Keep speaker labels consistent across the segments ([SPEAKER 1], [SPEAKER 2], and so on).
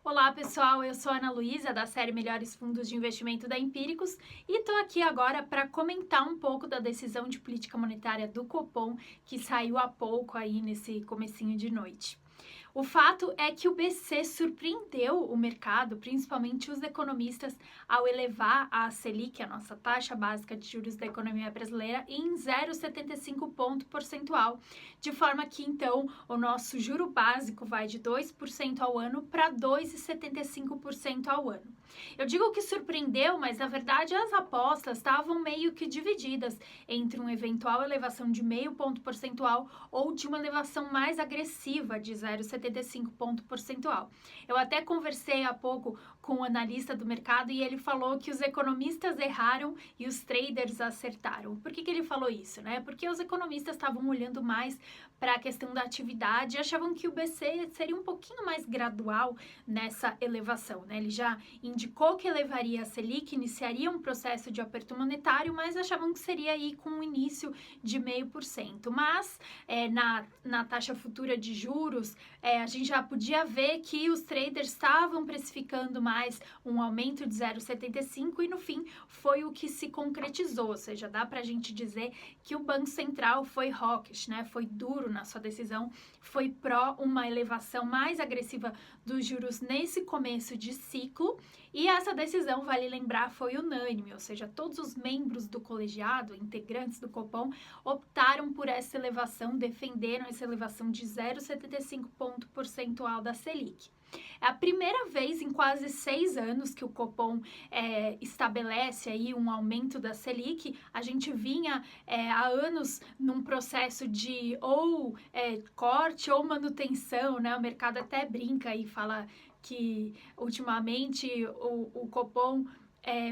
[SPEAKER 1] Olá pessoal, eu sou a Ana Luísa da série Melhores Fundos de Investimento da Empíricos e estou aqui agora para comentar um pouco da decisão de política monetária do Copom que saiu há pouco aí nesse comecinho de noite. O fato é que o BC surpreendeu o mercado, principalmente os economistas, ao elevar a Selic, a nossa taxa básica de juros da economia brasileira, em 0,75 ponto percentual, de forma que então o nosso juro básico vai de 2% ao ano para 2,75% ao ano. Eu digo que surpreendeu, mas na verdade as apostas estavam meio que divididas entre uma eventual elevação de meio ponto percentual ou de uma elevação mais agressiva de 0,75 ponto percentual. Eu até conversei há pouco com o analista do mercado e ele falou que os economistas erraram e os traders acertaram. Por que ele falou isso, né? Porque os economistas estavam olhando mais para a questão da atividade e achavam que o BC seria um pouquinho mais gradual nessa elevação, né? Ele já indicou que elevaria a Selic, iniciaria um processo de aperto monetário, mas achavam que seria aí com um início de 0,5%. Mas na taxa futura de juros, a gente já podia ver que os traders estavam precificando mais um aumento de 0,75 e no fim foi o que se concretizou, ou seja, dá para a gente dizer que o Banco Central foi hawkish, né? Foi duro na sua decisão, foi pró uma elevação mais agressiva dos juros nesse começo de ciclo. E essa decisão, vale lembrar, foi unânime, ou seja, todos os membros do colegiado, integrantes do Copom, optaram por essa elevação, defenderam essa elevação de 0,75 ponto percentual da Selic. É a primeira vez em quase 6 anos que o Copom estabelece aí um aumento da Selic. A gente vinha há anos num processo de corte ou manutenção, né? O mercado até brinca e fala que ultimamente o Copom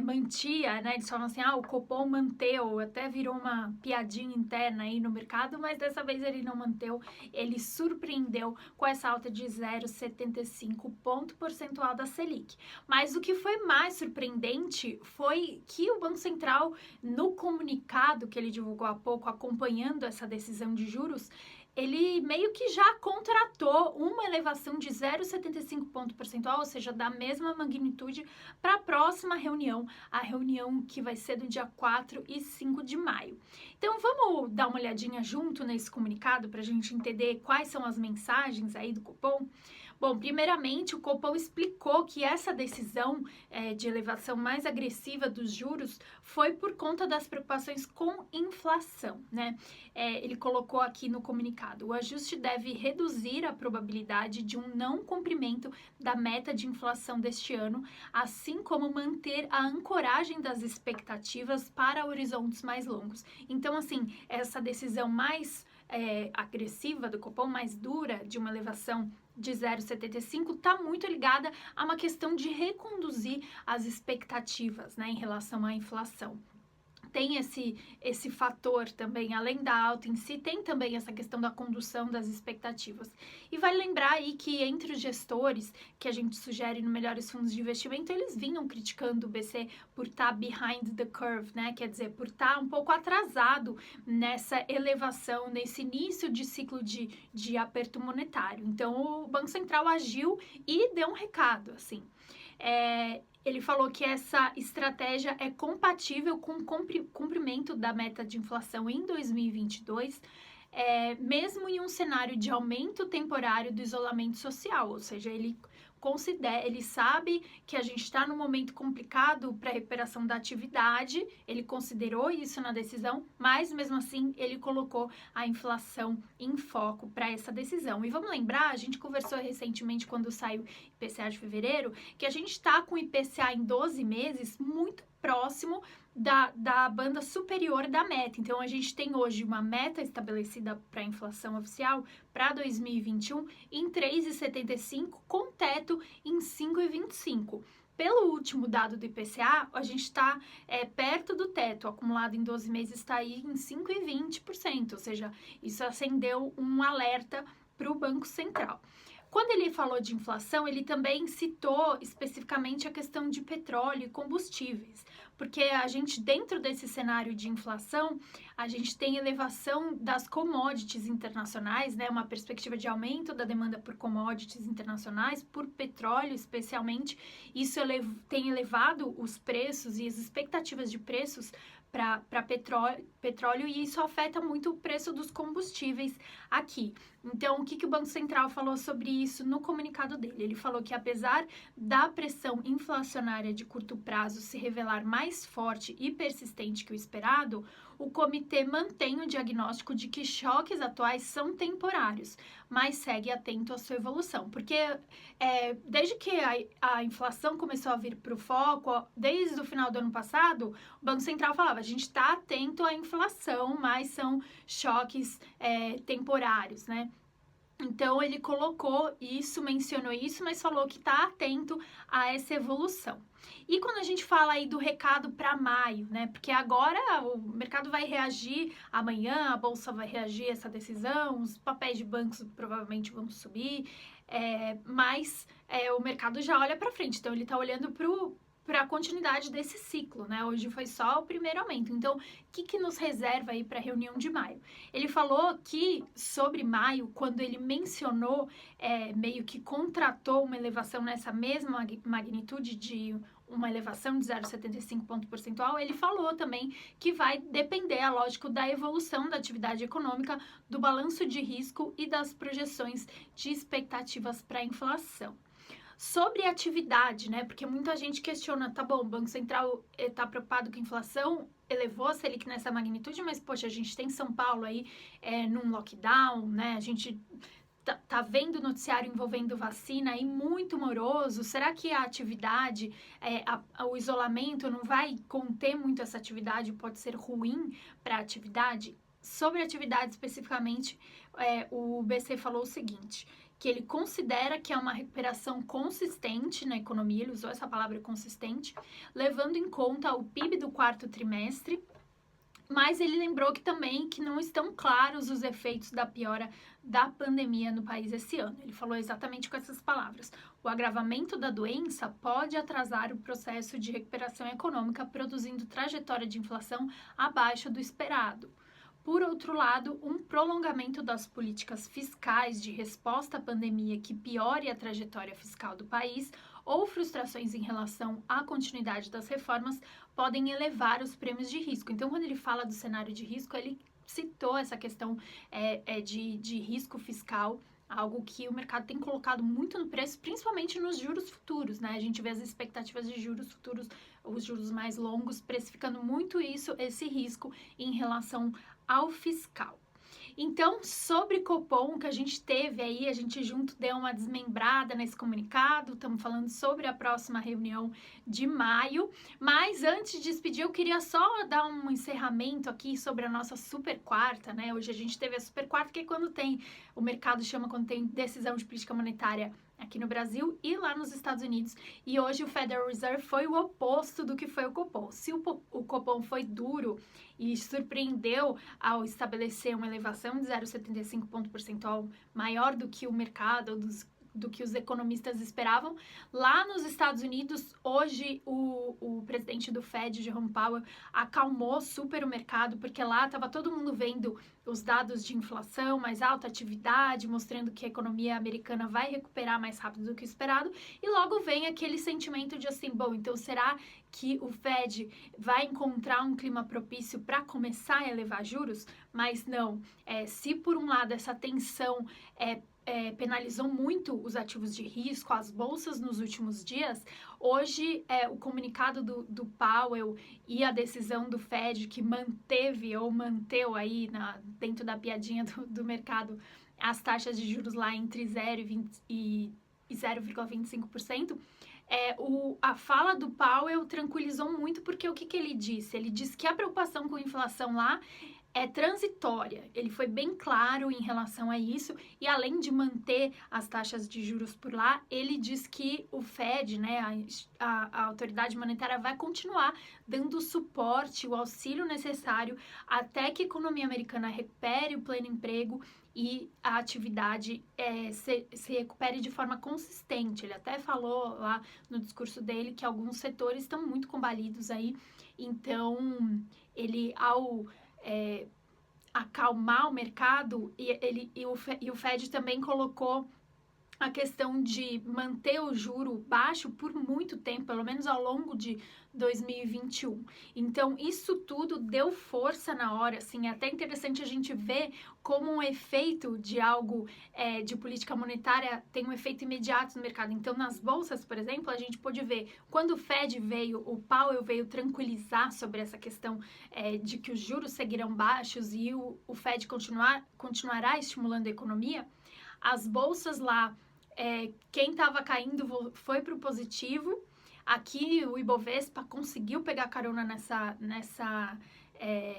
[SPEAKER 1] mantia, né? Eles falam assim, o Copom manteu, até virou uma piadinha interna aí no mercado, mas dessa vez ele não manteu, ele surpreendeu com essa alta de 0,75 ponto percentual da Selic. Mas o que foi mais surpreendente foi que o Banco Central, no comunicado que ele divulgou há pouco, acompanhando essa decisão de juros, ele meio que já contratou uma elevação de 0,75 ponto percentual, ou seja, da mesma magnitude, para a próxima reunião, a reunião que vai ser do dia 4 e 5 de maio. Então, vamos dar uma olhadinha junto nesse comunicado para a gente entender quais são as mensagens aí do Copom? Bom, primeiramente, o Copom explicou que essa decisão de elevação mais agressiva dos juros foi por conta das preocupações com inflação, né? Ele colocou aqui no comunicado, o ajuste deve reduzir a probabilidade de um não cumprimento da meta de inflação deste ano, assim como manter a ancoragem das expectativas para horizontes mais longos. Então, assim, essa decisão mais agressiva do Copom, mais dura, de uma elevação de 0,75, está muito ligada a uma questão de reconduzir as expectativas, né, em relação à inflação. Tem esse fator também, além da alta em si, tem também essa questão da condução das expectativas. E vale lembrar aí que entre os gestores que a gente sugere no Melhores Fundos de Investimento, eles vinham criticando o BC por estar behind the curve, né? Quer dizer, por estar um pouco atrasado nessa elevação, nesse início de ciclo de aperto monetário. Então, o Banco Central agiu e deu um recado, assim. Ele falou que essa estratégia é compatível com o cumprimento da meta de inflação em 2022, mesmo em um cenário de aumento temporário do isolamento social, ou seja, ele sabe que a gente está num momento complicado para a recuperação da atividade, ele considerou isso na decisão, mas mesmo assim ele colocou a inflação em foco para essa decisão. E vamos lembrar, a gente conversou recentemente quando saiu o IPCA de fevereiro, que a gente está com o IPCA em 12 meses muito próximo da banda superior da meta. Então, a gente tem hoje uma meta estabelecida para a inflação oficial para 2021 em 3,75, com teto em 5,25. Pelo último dado do IPCA, a gente está perto do teto, acumulado em 12 meses está aí em 5,20%, ou seja, isso acendeu um alerta para o Banco Central. Quando ele falou de inflação, ele também citou especificamente a questão de petróleo e combustíveis, porque a gente, dentro desse cenário de inflação, a gente tem elevação das commodities internacionais, né, uma perspectiva de aumento da demanda por commodities internacionais, por petróleo especialmente. Isso tem elevado os preços e as expectativas de preços para petróleo, e isso afeta muito o preço dos combustíveis aqui. Então, o que o Banco Central falou sobre isso no comunicado dele? Ele falou que, apesar da pressão inflacionária de curto prazo se revelar mais forte e persistente que o esperado, o comitê mantém o diagnóstico de que choques atuais são temporários, mas segue atento à sua evolução. Porque desde que a inflação começou a vir para o foco, desde o final do ano passado, o Banco Central falava, a gente está atento à inflação, mas são choques temporários, né? Então, ele colocou isso, mencionou isso, mas falou que está atento a essa evolução. E quando a gente fala aí do recado para maio, né? Porque agora o mercado vai reagir amanhã, a bolsa vai reagir a essa decisão, os papéis de bancos provavelmente vão subir, mas o mercado já olha para frente, então ele está olhando para a continuidade desse ciclo, né? Hoje foi só o primeiro aumento. Então, o que nos reserva aí para a reunião de maio? Ele falou que, sobre maio, quando ele mencionou, meio que contratou uma elevação nessa mesma magnitude de uma elevação de 0,75 ponto percentual, ele falou também que vai depender, é lógico, da evolução da atividade econômica, do balanço de risco e das projeções de expectativas para a inflação. Sobre atividade, né? Porque muita gente questiona, tá bom, o Banco Central está preocupado com a inflação, elevou a Selic nessa magnitude, mas, poxa, a gente tem São Paulo aí num lockdown, né? A gente tá vendo noticiário envolvendo vacina aí muito moroso. Será que a atividade, o isolamento não vai conter muito essa atividade, pode ser ruim para a atividade? Sobre atividade especificamente, o BC falou o seguinte, que ele considera que é uma recuperação consistente na economia, ele usou essa palavra consistente, levando em conta o PIB do quarto trimestre, mas ele lembrou que também que não estão claros os efeitos da piora da pandemia no país esse ano. Ele falou exatamente com essas palavras. O agravamento da doença pode atrasar o processo de recuperação econômica, produzindo trajetória de inflação abaixo do esperado. Por outro lado, um prolongamento das políticas fiscais de resposta à pandemia que piore a trajetória fiscal do país ou frustrações em relação à continuidade das reformas podem elevar os prêmios de risco. Então, quando ele fala do cenário de risco, ele citou essa questão de risco fiscal, algo que o mercado tem colocado muito no preço, principalmente nos juros futuros, né? A gente vê as expectativas de juros futuros, os juros mais longos, precificando muito esse risco em relação ao fiscal. Então, sobre Copom, que a gente teve aí, a gente junto deu uma desmembrada nesse comunicado, estamos falando sobre a próxima reunião de maio, mas antes de despedir, eu queria só dar um encerramento aqui sobre a nossa super quarta, né? Hoje a gente teve a super quarta, que é quando o mercado chama quando tem decisão de política monetária aqui no Brasil e lá nos Estados Unidos, e hoje o Federal Reserve foi o oposto do que foi o Copom. Se o Copom foi duro e surpreendeu ao estabelecer uma elevação de 0,75 ponto percentual maior do que o mercado, do que os economistas esperavam. Lá nos Estados Unidos, hoje o presidente do Fed, Jerome Powell, acalmou super o mercado, porque lá estava todo mundo vendo os dados de inflação, mais alta atividade, mostrando que a economia americana vai recuperar mais rápido do que o esperado, e logo vem aquele sentimento de assim, bom, então será que o Fed vai encontrar um clima propício para começar a elevar juros? Mas não, se por um lado essa tensão penalizou muito os ativos de risco, as bolsas nos últimos dias, hoje o comunicado do Powell e a decisão do Fed que manteu aí dentro da piadinha do mercado as taxas de juros lá entre 0 e 0,25%, a fala do Powell tranquilizou muito, porque o que ele disse? Ele disse que a preocupação com a inflação lá é transitória. Ele foi bem claro em relação a isso, e além de manter as taxas de juros por lá, ele diz que o Fed, né, a autoridade monetária, vai continuar dando o suporte, o auxílio necessário até que a economia americana recupere o pleno emprego e a atividade se recupere de forma consistente. Ele até falou lá no discurso dele que alguns setores estão muito combalidos aí, então ele, ao acalmar o mercado, e o Fed também colocou a questão de manter o juro baixo por muito tempo, pelo menos ao longo de 2021. Então, isso tudo deu força na hora, assim, é até interessante a gente ver como um efeito de algo de política monetária tem um efeito imediato no mercado. Então, nas bolsas, por exemplo, a gente pôde ver, quando o Fed veio, o Powell veio tranquilizar sobre essa questão de que os juros seguirão baixos e o Fed continuará estimulando a economia, as bolsas lá, quem estava caindo foi para o positivo. Aqui o Ibovespa conseguiu pegar carona nessa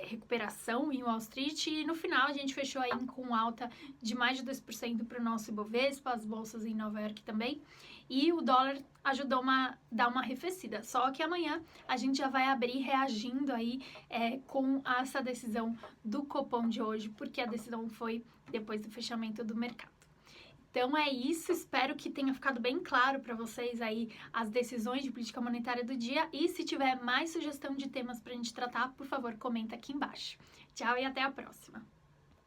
[SPEAKER 1] recuperação em Wall Street e no final a gente fechou aí com alta de mais de 2% para o nosso Ibovespa, as bolsas em Nova York também. E o dólar ajudou a dar uma arrefecida. Só que amanhã a gente já vai abrir reagindo aí com essa decisão do Copom de hoje, porque a decisão foi depois do fechamento do mercado. Então é isso, espero que tenha ficado bem claro para vocês aí as decisões de política monetária do dia e se tiver mais sugestão de temas para a gente tratar, por favor, comenta aqui embaixo. Tchau e até a próxima!